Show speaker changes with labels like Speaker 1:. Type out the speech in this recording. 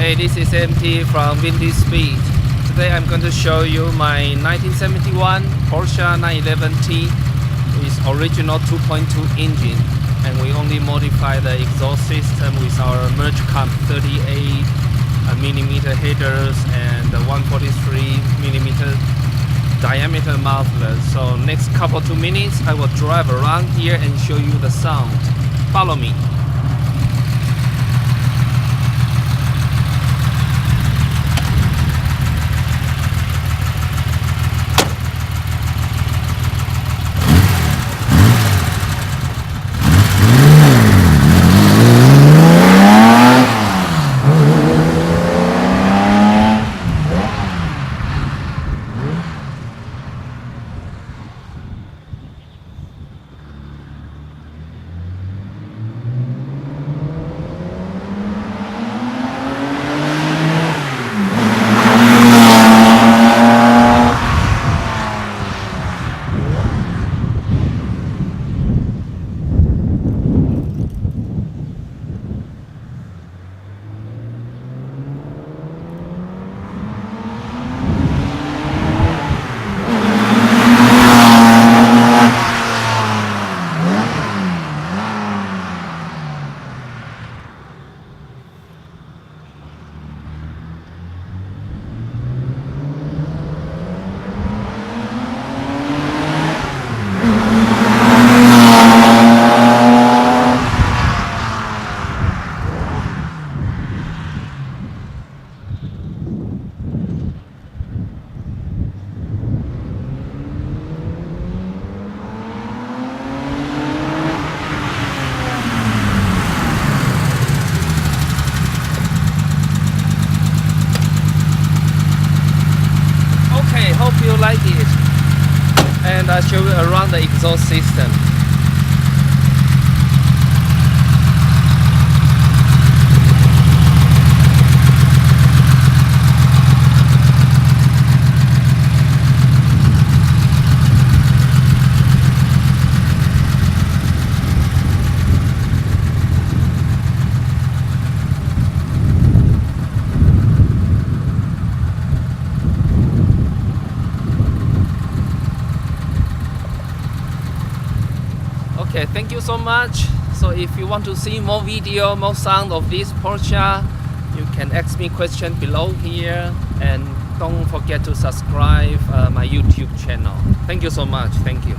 Speaker 1: Hey, this is MT from Windy Speed. Today I'm going to show you my 1971 Porsche 911T with original 2.2 engine, and we only modify the exhaust system with our merge clamp 38 millimeter headers and 143 millimeter diameter muffler. So next couple 2 minutes I will drive around here and show you the sound. Follow me. Hope you like it, and I'll show you around the exhaust system. Okay, thank you so much. So if you want to see more video, more sound of this Porsche, you can ask me question below here, and don't forget to subscribe my YouTube channel. Thank you so much. Thank you.